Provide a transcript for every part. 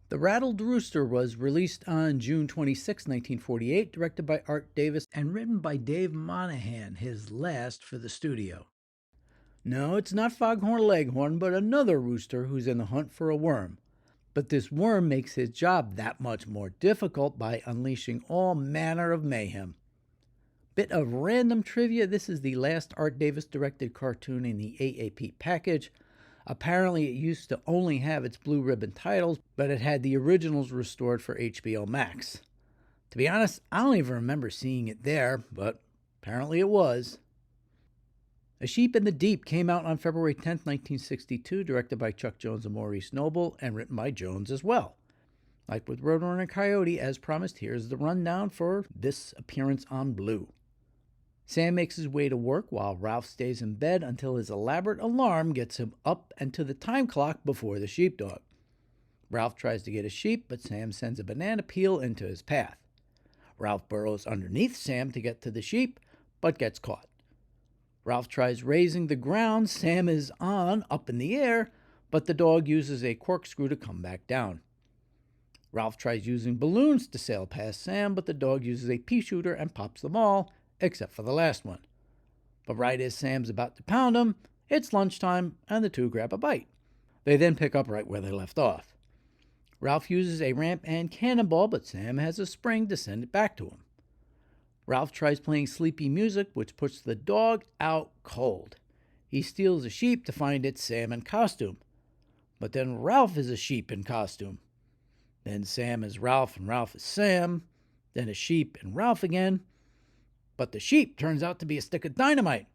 The Rattled Rooster was released on June 26, 1948, directed by Art Davis and written by Dave Monahan, his last for the studio. No, it's not Foghorn Leghorn, but another rooster who's in the hunt for a worm. But this worm makes his job that much more difficult by unleashing all manner of mayhem. Bit of random trivia, this is the last Art Davis directed cartoon in the AAP package. Apparently it used to only have its blue ribbon titles, but it had the originals restored for HBO Max. To be honest, I don't even remember seeing it there, but apparently it was. A Sheep in the Deep came out on February 10, 1962, directed by Chuck Jones and Maurice Noble, and written by Jones as well. Like with Roadrunner and Coyote, as promised, here's the rundown for this appearance on Blue. Sam makes his way to work while Ralph stays in bed until his elaborate alarm gets him up and to the time clock before the sheepdog. Ralph tries to get a sheep, but Sam sends a banana peel into his path. Ralph burrows underneath Sam to get to the sheep, but gets caught. Ralph tries raising the ground Sam is on up in the air, but the dog uses a corkscrew to come back down. Ralph tries using balloons to sail past Sam, but the dog uses a pea shooter and pops them all, except for the last one. But right as Sam's about to pound him, it's lunchtime and the two grab a bite. They then pick up right where they left off. Ralph uses a ramp and cannonball, but Sam has a spring to send it back to him. Ralph tries playing sleepy music, which puts the dog out cold. He steals a sheep to find it's Sam in costume. But then Ralph is a sheep in costume. Then Sam is Ralph and Ralph is Sam. Then a sheep and Ralph again. But the sheep turns out to be a stick of dynamite.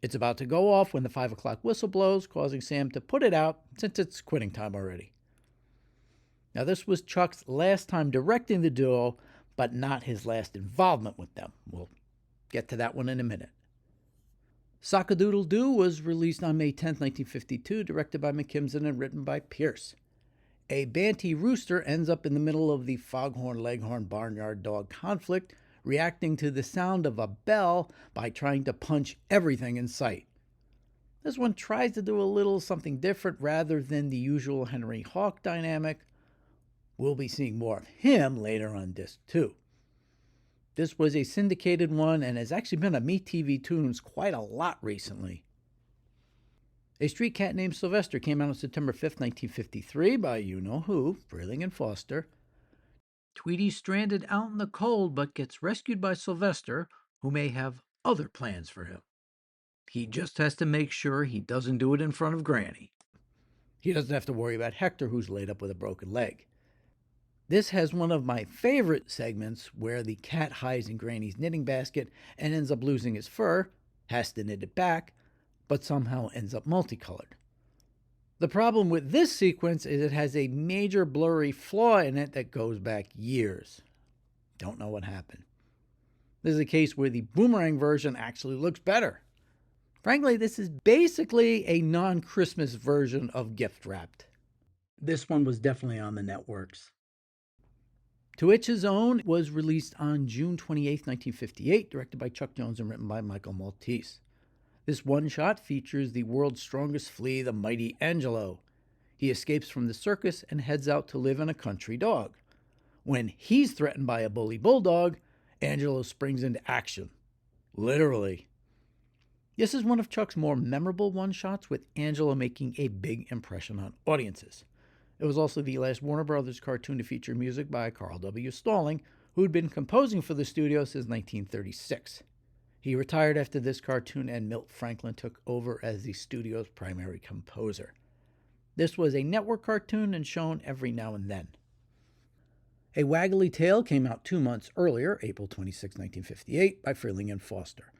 It's about to go off when the 5 o'clock whistle blows, causing Sam to put it out since it's quitting time already. Now, this was Chuck's last time directing the duo, but not his last involvement with them. We'll get to that one in a minute. Sock-A-Doodle-Doo was released on May 10, 1952, directed by McKimson and written by Pierce. A Banty rooster ends up in the middle of the Foghorn-Leghorn barnyard dog conflict, reacting to the sound of a bell by trying to punch everything in sight. This one tries to do a little something different rather than the usual Henry Hawk dynamic. We'll be seeing more of him later on Disc 2. This was a syndicated one and has actually been on MeTV Tunes quite a lot recently. A Street Cat Named Sylvester came out on September 5, 1953 by you-know-who, Freeling and Foster. Tweety's stranded out in the cold but gets rescued by Sylvester, who may have other plans for him. He just has to make sure he doesn't do it in front of Granny. He doesn't have to worry about Hector, who's laid up with a broken leg. This has one of my favorite segments where the cat hides in Granny's knitting basket and ends up losing his fur, has to knit it back, but somehow ends up multicolored. The problem with this sequence is it has a major blurry flaw in it that goes back years. Don't know what happened. This is a case where the boomerang version actually looks better. Frankly, this is basically a non-Christmas version of Gift Wrapped. This one was definitely on the networks. To Each His Own was released on June 28, 1958, directed by Chuck Jones and written by Michael Maltese. This one-shot features the world's strongest flea, the mighty Angelo. He escapes from the circus and heads out to live in a country dog. When he's threatened by a bully bulldog, Angelo springs into action. Literally. This is one of Chuck's more memorable one-shots, with Angelo making a big impression on audiences. It was also the last Warner Brothers cartoon to feature music by Carl W. Stalling, who'd been composing for the studio since 1936. He retired after this cartoon, and Milt Franklin took over as the studio's primary composer. This was a network cartoon and shown every now and then. A Waggily Tale came out 2 months earlier, April 26, 1958, by Freeling and Foster.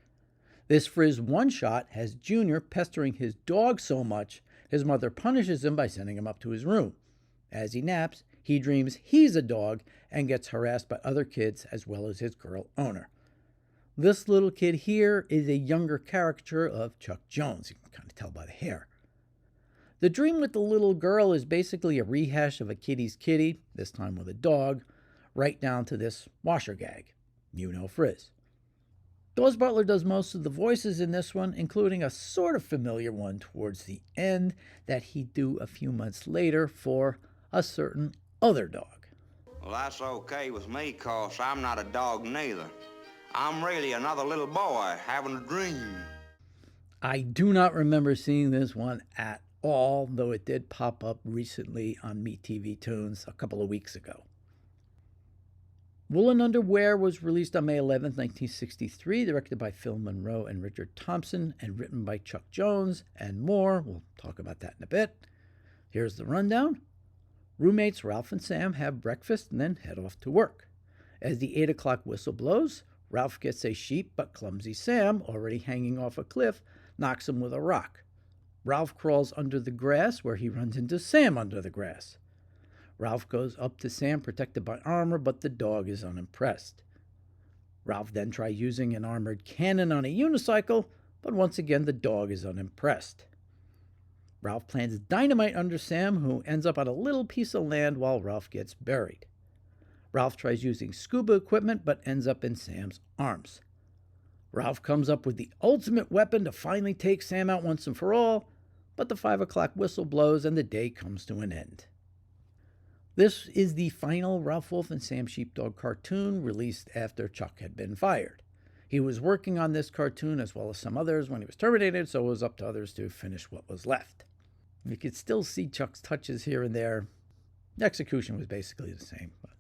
This Frizz one-shot has Junior pestering his dog so much, his mother punishes him by sending him up to his room. As he naps, he dreams he's a dog and gets harassed by other kids as well as his girl owner. This little kid here is a younger caricature of Chuck Jones. You can kind of tell by the hair. The dream with the little girl is basically a rehash of a kitty's kitty, this time with a dog, right down to this washer gag. You know Frizz. Dawes Butler does most of the voices in this one, including a sort of familiar one towards the end that he'd do a few months later for a certain other dog. Well, that's okay with me, 'cause I'm not a dog neither. I'm really another little boy having a dream. I do not remember seeing this one at all, though it did pop up recently on MeTV Tunes a couple of weeks ago. Woolen Underwear was released on May 11, 1963, directed by Phil Monroe and Richard Thompson, and written by Chuck Jones and more. We'll talk about that in a bit. Here's the rundown. Roommates Ralph and Sam have breakfast and then head off to work. As the 8 o'clock whistle blows, Ralph gets a sheep but clumsy Sam, already hanging off a cliff, knocks him with a rock. Ralph crawls under the grass where he runs into Sam under the grass. Ralph goes up to Sam protected by armor, but the dog is unimpressed. Ralph then tries using an armored cannon on a unicycle, but once again the dog is unimpressed. Ralph plants dynamite under Sam, who ends up on a little piece of land while Ralph gets buried. Ralph tries using scuba equipment, but ends up in Sam's arms. Ralph comes up with the ultimate weapon to finally take Sam out once and for all, but the 5 o'clock whistle blows and the day comes to an end. This is the final Ralph Wolf and Sam Sheepdog cartoon released after Chuck had been fired. He was working on this cartoon as well as some others when he was terminated, so it was up to others to finish what was left. You could still see Chuck's touches here and there. The execution was basically the same, but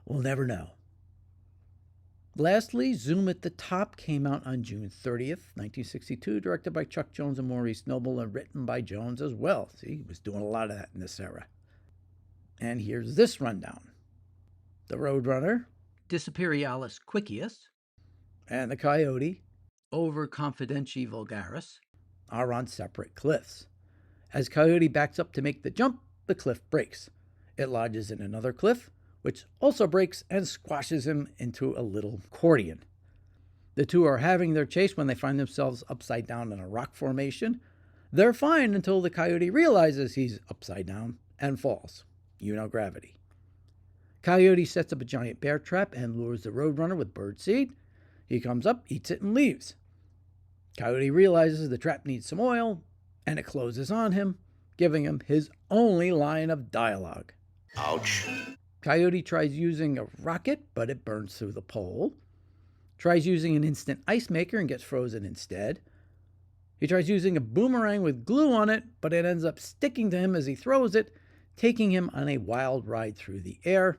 we'll never know. Lastly, Zoom at the Top came out on June 30th, 1962, directed by Chuck Jones and Maurice Noble, and written by Jones as well. See, he was doing a lot of that in this era. And here's this rundown. The Roadrunner, Disaperialis Quickius, and the Coyote, Over Confidenti Vulgaris, are on separate cliffs. As Coyote backs up to make the jump, the cliff breaks. It lodges in another cliff, which also breaks and squashes him into a little accordion. The two are having their chase when they find themselves upside down in a rock formation. They're fine until the Coyote realizes he's upside down and falls. You know, gravity. Coyote sets up a giant bear trap and lures the Roadrunner with bird seed. He comes up, eats it, and leaves. Coyote realizes the trap needs some oil, and it closes on him, giving him his only line of dialogue. Ouch. Coyote tries using a rocket, but it burns through the pole. Tries using an instant ice maker and gets frozen instead. He tries using a boomerang with glue on it, but it ends up sticking to him as he throws it, taking him on a wild ride through the air.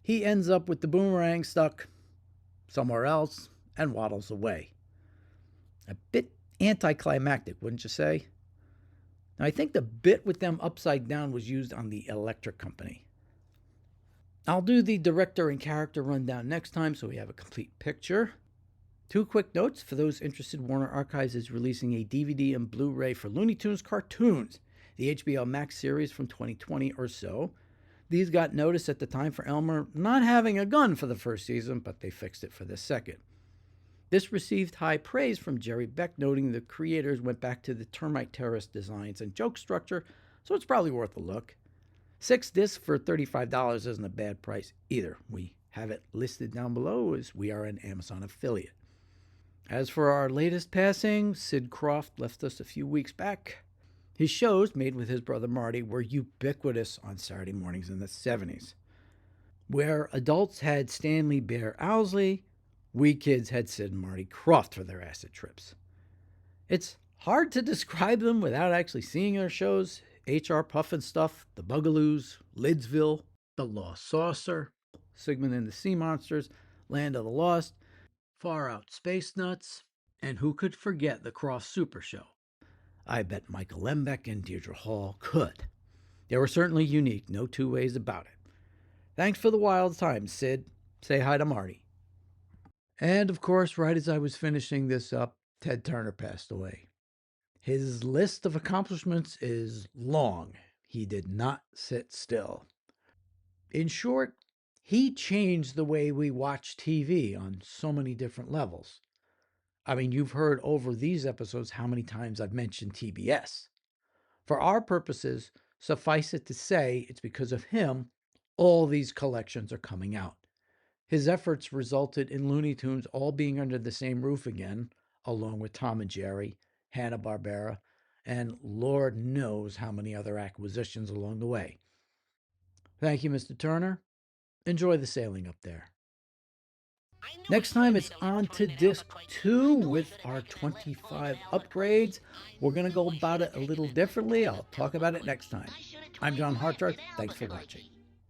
He ends up with the boomerang stuck somewhere else and waddles away. A bit anticlimactic, wouldn't you say? Now, I think the bit with them upside down was used on the Electric Company. I'll do the director and character rundown next time so we have a complete picture. Two quick notes for those interested. Warner Archives is releasing a DVD and Blu-ray for Looney Tunes cartoons, the HBO Max series from 2020 or so. These got notice at the time for Elmer not having a gun for the first season, but they fixed it for the second. This received high praise from Jerry Beck, noting the creators went back to the termite terrorist designs and joke structure, so it's probably worth a look. 6 discs for $35 isn't a bad price either. We have it listed down below as we are an Amazon affiliate. As for our latest passing, Sid Krofft left us a few weeks back. His shows, made with his brother Marty, were ubiquitous on Saturday mornings in the 70s. Where adults had Stanley Bear Owsley, we kids had Sid and Marty Krofft for their acid trips. It's hard to describe them without actually seeing their shows. H.R. Puffin Stuff, The Bugaloos, Lidsville, The Lost Saucer, Sigmund and the Sea Monsters, Land of the Lost, Far Out Space Nuts, and who could forget the Krofft Super Show? I bet Michael Lembeck and Deirdre Hall could. They were certainly unique, no two ways about it. Thanks for the wild time, Sid. Say hi to Marty. And of course, right as I was finishing this up, Ted Turner passed away. His list of accomplishments is long. He did not sit still. In short, he changed the way we watch TV on so many different levels. I mean, you've heard over these episodes how many times I've mentioned TBS. For our purposes, suffice it to say, it's because of him all these collections are coming out. His efforts resulted in Looney Tunes all being under the same roof again, along with Tom and Jerry, Hanna-Barbera, and Lord knows how many other acquisitions along the way. Thank you, Mr. Turner. Enjoy the sailing up there. Next time it's on to disc 2 with our 25 upgrades. We're going to go about it a little differently. I'll talk about it next time. I'm John Hartranft. Thanks for watching.